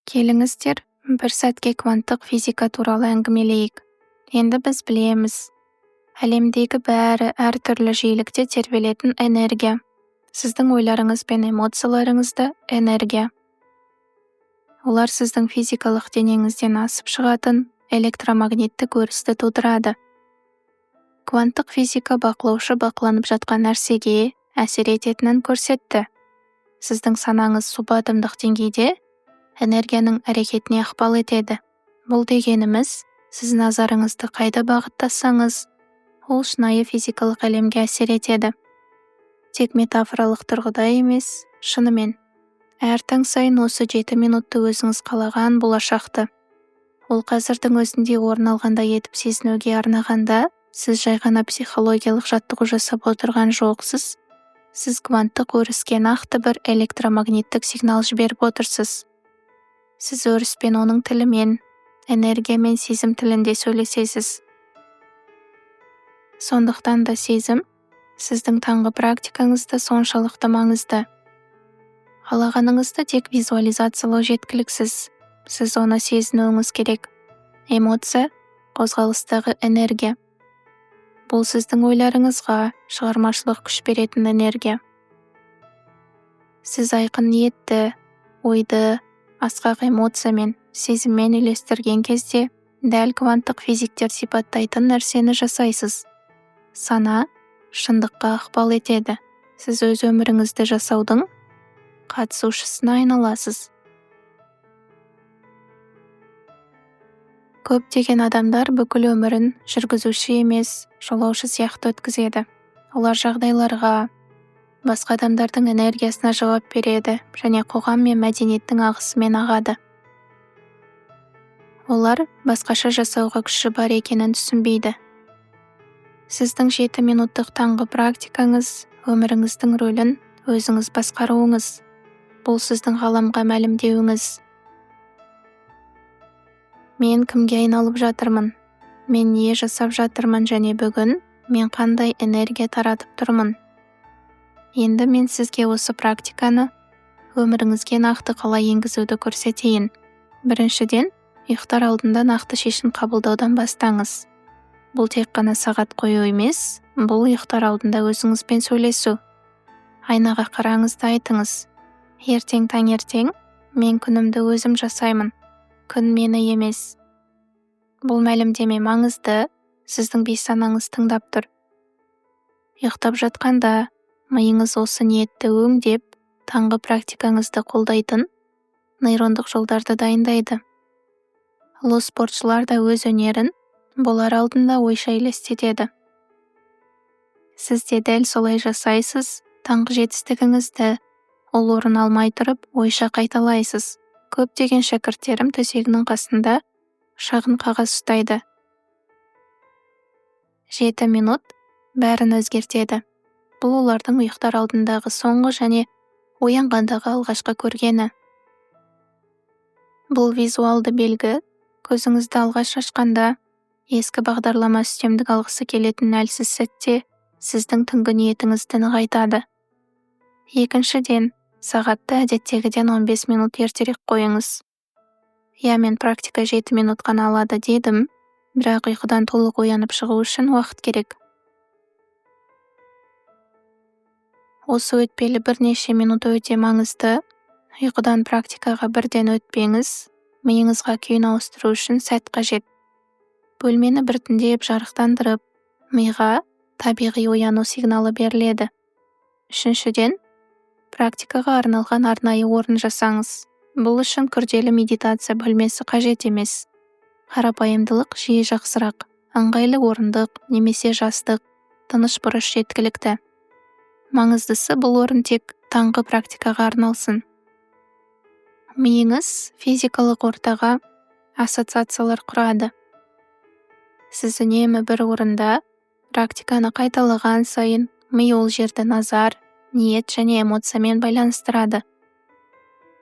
Келіңіздер, бір сәтке кванттық физика туралы әңгімелейік. Енді біз білеміз, әлемдегі бәрі әртүрлі жиілікте тербелетін энергия. Сіздің ойларыңыз бен эмоцияларыңызды энергия. Олар сіздің физикалық денеңізден асып шығатын электромагниттік өрісті тудырады. Кванттық физика бақылаушы бақыланып жатқан нәрсеге әсер ететінін көрсетті. Сіздің санаңыз субатомдық деңгейде энергияның әрекетіне ықпал етеді. Бұл дегеніміз, сіз назарыңызды қайда бағыттасаңыз, ол шынайы физикалық әлемге әсер етеді. Тек метафоралық тұрғыда емес, шынымен. Әр таң сайын осы 7 минутты өзіңіз қалаған болашақты. Ол қазірдің өзінде орын алғандай етіп сезінуге арнағанда, сіз жай ғана психологиялық жаттығу жасап отырған жоқсыз. Сіз кванттық өріске нақты бір электромагниттік сигнал жіберіп отырсыз. Сіз өріспен оның тілімен, энергия мен сезім тілінде сөйлесесіз. Сондықтан да сезім, сіздің таңғы практикаңызда соншалықты маңызды. Қалағаныңызды тек визуализациялау жеткіліксіз. Сіз оны сезінуіңіз керек. Эмоция, қозғалыстағы энергия. Бұл сіздің ойларыңызға шығармашылық күш беретін энергия. Сіз айқын ниетті, ойды, асқақ эмоциямен, сезіммен үйлестірген кезде, дәл кванттық физиктер сипаттайтын нәрсені жасайсыз. Сана шындыққа ықпал етеді. Сіз өз өміріңізді жасаудың қатысушысына айналасыз. Көптеген адамдар бүкіл өмірін жүргізуші емес, жолаушы сияқты өткізеді. Олар жағдайларға, басқа адамдардың энергиясына жауап береді және қоғам мен мәдениеттің ағысымен ағады. Олар басқаша жасауға күші бар екенін түсінбейді. Сіздің 7 минуттық таңғы практикаңыз өміріңіздің рөлін өзіңіз басқаруыңыз. Бұл сіздің ғаламға мәлімдеуіңіз. Мен кімге айналып жатырмын? Мен не жасап жатырмын және бүгін мен қандай энергия таратып тұрмын? Енді мен сізге осы практиканы өміріңізге нақты қалай енгізуді көрсетейін. Біріншіден, ұйықтар алдында нақты шешім қабылдаудан бастаңыз. Бұл тек қана сағат қою емес, бұл ұйықтар алдында өзіңізбен сөйлесу. Айнаға қараңыз да айтыңыз. Ертең таңертең мен күнімді өзім жасаймын. Күн мені емес. Бұл мәлімдеме маңызды, сіздің бейсанаңыз тыңдап тұр. Ұйықтап жатқанда миыңыз осы ниетті өңдеп, таңғы практикаңызды қолдайтын нейрондық жолдарды дайындайды. Ұлы спортшылар да өз өнерін болар алдында ойша елестетеді. Сіз де дәл солай жасайсыз, таңғы жетістігіңізді ол орын алмай тұрып ойша қайталайсыз. Көптеген шәкірттерім төсегінің қасында шағын қағаз ұстайды. 7 минут бәрін өзгертеді. Бұл олардың ұйықтар алдындағы соңғы және оянғандағы алғашқы көргені. Бұл визуалды белгі, көзіңізді алғаш ашқанда, ескі бағдарлама үстемдік алғысы келетін әлсіз сәтте, сіздің түнгі ниетіңізді нығайтады. Екіншіден, сағатты әдеттегіден 15 минут ертерек қойыңыз. Мен практика 7 минут қана алады дедім, бірақ ұйқыдан толық оянып шығу үшін уақыт керек. Осы өтпелі бірнеше минут өте маңызды. Ұйқыдан практикаға бірден өтпеңіз, миыңызға күйін ауыстыру үшін сәт қажет. Бөлмені біртіндеп жарықтандырып, миға табиғи ояну сигналы беріледі. Үшіншіден, практикаға арналған арнайы орын жасаңыз. Бұл үшін күрделі медитация бөлмесі қажет емес. Қарапайымдылық жиі жақсырақ, ыңғайлы орындық немесе жастық, тыныш бұрыш жеткілікті. Маңыздысы бұл орын тек таңғы практикаға арналсын. Миыңыз физикалық ортаға ассоциациялар құрады. Сіз үнемі бір орында практиканы қайталаған сайын ми ол жерді назар, ниет және эмоциямен байланыстырады.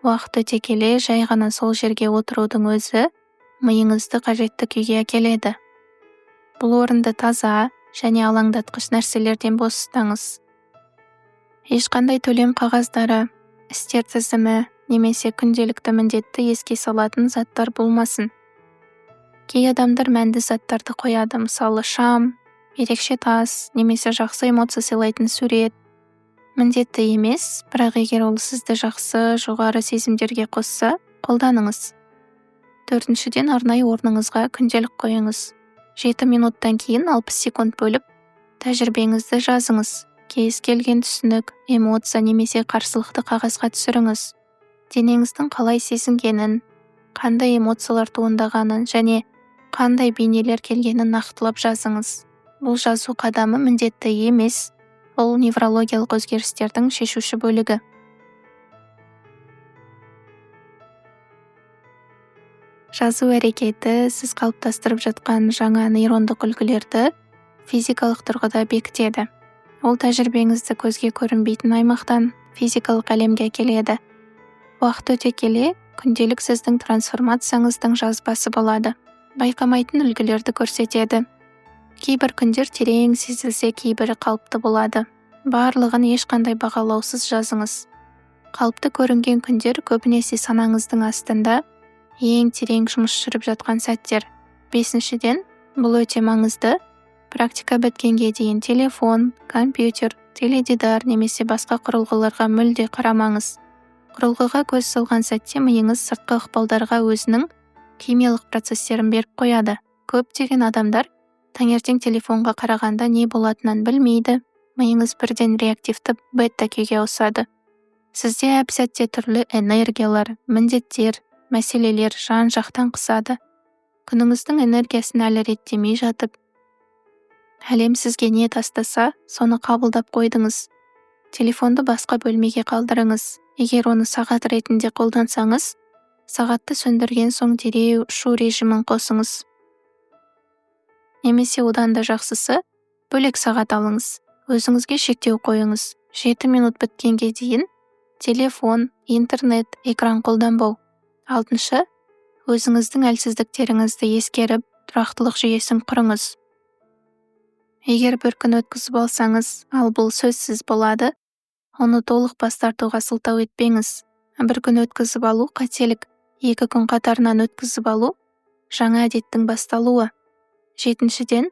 Уақыт өте келе жай ғана сол жерге отырудың өзі миыңызды қажетті күйге әкеледі. Бұл орынды таза және алаңдатқыш нәрселерден бос ұстаңыз. Ешқандай төлем қағаздары, істер тізімі немесе күнделікті міндетті еске салатын заттар болмасын. Кей адамдар мәнді заттарды қояды, мысалы шам, ерекше тас, немесе жақсы эмоция сыйлайтын сурет. Міндетті емес, бірақ егер ол сізді жақсы, жоғары сезімдерге қосса, қолданыңыз. Төртіншіден, арнайы орныңызға күнделік қойыңыз. 7 минуттан кейін 60 секунд бөліп, тәжірибеңізді жазыңыз. Кез келген түсінік, эмоция немесе қарсылықты қағазға түсіріңіз. Денеңіздің қалай сезінгенін, қандай эмоциялар туындағанын және қандай бейнелер келгенін нақтылап жазыңыз. Бұл жазу қадамы міндетті емес, ол неврологиялық өзгерістердің шешуші бөлігі. Жазу әрекеті сіз қалыптастырып жатқан жаңа нейрондық үлгілерді физикалық тұрғыда бекітеді. Ол тәжірибеңізді көзге көрінбейтін аймақтан физикалық әлемге әкеледі. Уақыт өте келе, күнделік сіздің трансформацияңыздың жазбасы болады. Байқамайтын үлгілерді көрсетеді. Кейбір күндер терең сезілсе, кейбірі қалыпты болады. Барлығын ешқандай бағалаусыз жазыңыз. Қалыпты көрінген күндер көбінесе санаңыздың астында ең терең жұмыс жүріп жатқан сәттер. Бесіншіден, бұл өте маңызды. Практика біткенге дейін телефон, компьютер, теледидар немесе басқа құрылғыларға мүлде қарамаңыз. Құрылғыға көз салған сәтте миыңыз сыртқы ықпалдарға өзінің химиялық процестерін беріп қояды. Көптеген адамдар таңертең телефонға қарағанда не болатынын білмейді. Миыңыз бірден реактивті бета күйге ауысады. Сізде әп-сәтте түрлі энергиялар, міндеттер, мәселелер жан-жақтан қысады. Күніңіздің энергиясын әлі реттемей жатып, әлем сізге не тастаса, соны қабылдап қойдыңыз. Телефонды басқа бөлмеге қалдырыңыз. Егер оны сағат ретінде қолдансаңыз, сағатты сөндірген соң дереу ұшу режимін қосыңыз. Немесе одан да жақсысы, бөлек сағат алыңыз. Өзіңізге шектеу қойыңыз. 7 минут біткенге дейін телефон, интернет, экран қолданбау. 6. Өзіңіздің әлсіздіктеріңізді ескеріп, тұрақтылық жүйесін құрыңыз. Егер бір күн өткізіп алсаңыз, ал бұл сөзсіз болады, оны толық бас тартуға сылтау етпеңіз. Бір күн өткізіп алу қателік, 2 күн қатарынан өткізіп алу жаңа әдеттің басталуы. 7.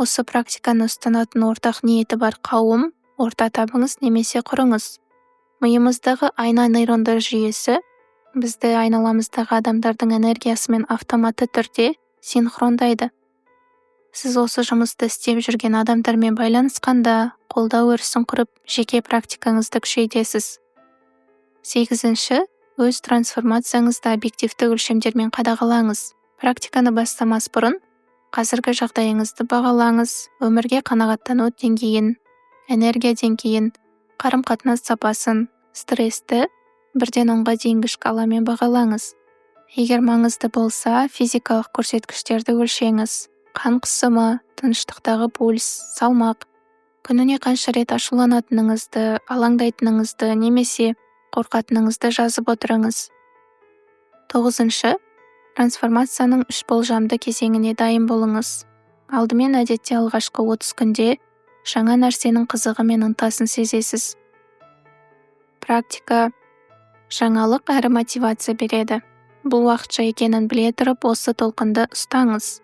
Осы практиканы ұстанатын ортақ ниеті бар қауым, орта табыңыз немесе құрыңыз. Миымыздағы айна нейрондар жүйесі бізді айналамыздағы адамдардың энергиясымен автоматты түрде синхрондайды. Сіз осы жұмысты істеп жүрген адамдармен байланысқанда, қолдау өрісін құрып, жеке практикаңызды күшейтесіз. 8. Өз трансформацияңызды объективті өлшемдермен қадағалаңыз. Практиканы бастамас бұрын, қазіргі жағдайыңызды бағалаңыз, өмірге қанағаттану деңгейін, энергия деңгейін, қарым-қатынас сапасын, стрессті 1-ден 10-ға дейінгі шкаламен бағалаңыз. Егер маңызды болса, физикалық көрсеткіштерді өлшеңіз. Қан қысымы, тыныштықтағы пульс, салмақ, күніне қанша рет ашуланатыныңызды, алаңдайтыныңызды немесе қорқатыныңызды жазып отырыңыз. 9. Трансформацияның 3 болжамды кезеңіне дайын болыңыз. Алдымен әдетте алғашқы 30 күнде жаңа нәрсенің қызығы мен ынтасын сезесіз. Практика жаңалық әрі мотивация береді. Бұл уақытша екенін біле тұрып, осы толқынды ұстаңыз.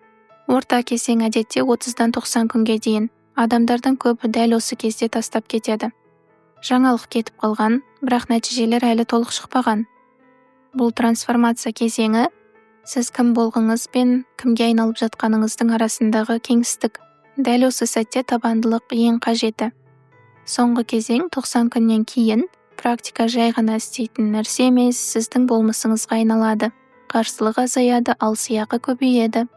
Орта кезең әдетте 30-дан 90 күнге дейін. Адамдардың көбі дәл осы кезде тастап кетеді. Жаңалық кетіп қалған, бірақ нәтижелер әлі толық шықпаған. Бұл трансформация кезеңі сіз кім болғыңыз бен кімге айналып жатқаныңыздың арасындағы кеңістік. Дәл осы сәтте табандылық ең қажеті. Соңғы кезең 90 күннен кейін практика жай ғана істейтін нәрсе емес, сіздің болмысыңызға айналады. Қарсылық азаяды, ал сыйақы көбейеді.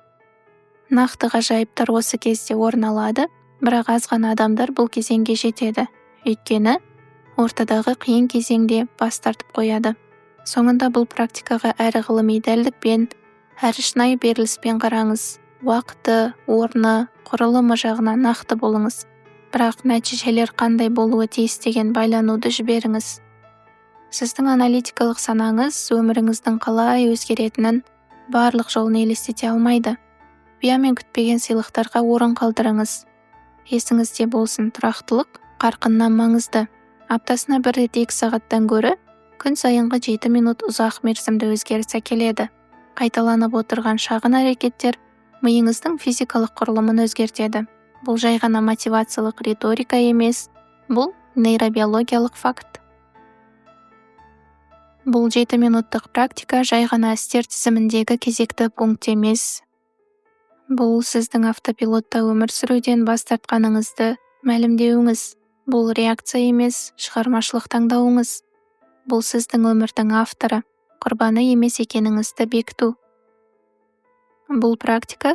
Нақты ғажайыптар осы кезде орын алады, бірақ аз ғана адамдар бұл кезеңге жетеді. Өйткені ортадағы қиын кезеңде бас тартып қояды. Соңында бұл практикаға әрі ғылыми дәлдікпен, әрі шынайы беріліспен қараңыз. Уақыты, орны, құрылымы жағынан нақты болыңыз. Бірақ нәтижелер қандай болуы тиіс деген байлануды жіберіңіз. Сіздің аналитикалық санаңыз өміріңіздің қалай өзгеретінін барлық жолын елестете алмайды. Ұямен күтпеген сыйлықтарға орын қалдырыңыз. Есіңізде болсын, тұрақтылық қарқыннан маңызды. Аптасына 1 рет 2 сағаттан гөрі Күн сайынғы 7 минут ұзақ мерзімді өзгеріс әкеледі. Қайталанып отырған шағын әрекеттер миыңыздың физикалық құрылымын өзгертеді. Бұл жай ғана мотивациялық риторика емес, бұл нейробиологиялық факт. Бұл 7 минуттық практика жай ғана істер тізіміндегі кезекті пункт емес. Бұл сіздің автопилотта өмір сүруден бас тартқаныңызды мәлімдеуіңіз. Бұл реакция емес, шығармашылық таңдауыңыз. Бұл сіздің өмірдің авторы, құрбаны емес екеніңізді бекіту. Бұл практика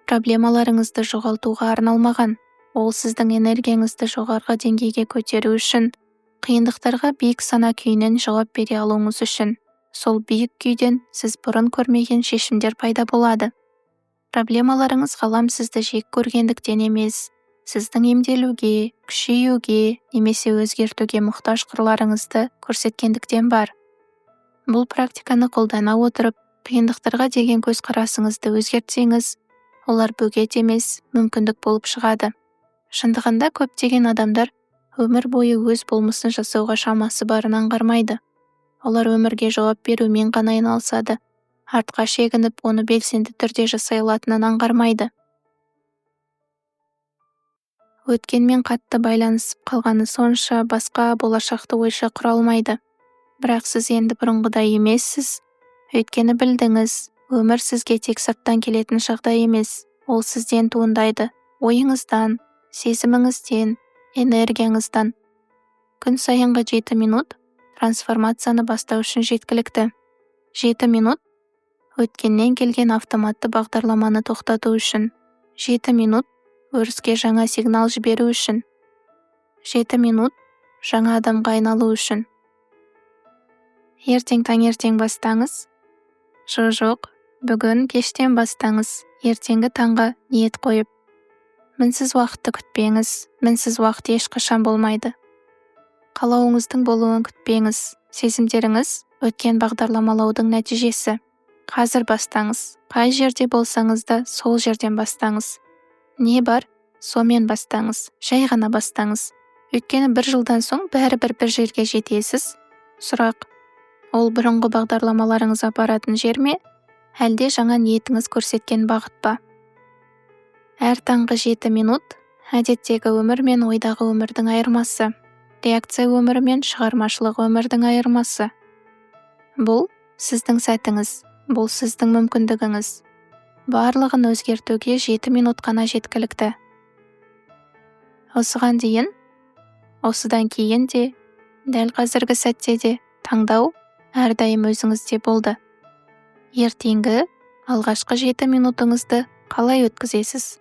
проблемаларыңызды жоғалтуға арналмаған. Ол сіздің энергияңызды жоғарғы деңгейге көтеру үшін, қиындықтарға биік сана күйінен жауап бере алуыңыз үшін. Сол биік күйден сіз бұрын көрмеген шешімдер пайда болады. Проблемаларыңыз ғалам сізді жек көргендіктен емес, сіздің емделуге, күшеюге немесе өзгертуге мұқтаж қырларыңызды көрсеткендіктен бар. Бұл практиканы қолдана отырып, қиындықтарға деген көзқарасыңызды өзгертсеңіз, олар бөгет емес, мүмкіндік болып шығады. Шындығында көптеген адамдар өмір бойы өз болмысын жасауға шамасы барын аңғармайды. Олар өмірге жауап берумен ғана айналысады. Артқа шегініп, оны белсенді түрде жасай алатынын аңғармайды. Өткенмен қатты байланысып қалғаны сонша басқа болашақты ойша құра алмайды. Бірақ сіз енді бұрынғыдай емессіз. Өйткені білдіңіз, өмір сізге тек сырттан келетін жағдай емес. Ол сізден туындайды, ойыңыздан, сезіміңізден, энергияңыздан. Күн сайынғы 7 минут трансформацияны бастау үшін жеткілікті. 7 минут өткеннен келген автоматты бағдарламаны тоқтату үшін. 7 минут өріске жаңа сигнал жіберу үшін. 7 минут жаңа адамға айналу үшін. Ертең таңертең бастаңыз. Жоқ, бүгін кештен бастаңыз. Ертеңгі таңға ниет қойып. Мінсіз уақытты күтпеңіз. Мінсіз уақыт ешқашан болмайды. Қалауыңыздың болуын күтпеңіз. Сезімдеріңіз өткен бағдарламалаудың нәтижесі. Қазір бастаңыз. Қай жерде болсаңыз да сол жерден бастаңыз. Не бар, сомен бастаңыз. Жай ғана бастаңыз. Өйткені 1 жылдан соң бәрібір бір жерге жетесіз. Сұрақ: ол бұрынғы бағдарламаларыңыз апаратын жер ме, әлде жаңа ниетіңіз көрсеткен бағыт па? Әр таңғы 7 минут әдеттегі өмір мен ойдағы өмірдің айырмасы. Реакция өмірі мен шығармашылық өмірдің айырмасы. Бұл сіздің сәтіңіз. Бұл сіздің мүмкіндігіңіз. Барлығын өзгертуге 7 минут қана жеткілікті. Осыған дейін, осыдан кейін де, дәл қазіргі сәтте де таңдау әрдайым өзіңізде болды. Ертеңгі алғашқы 7 минутыңызды қалай өткізесіз?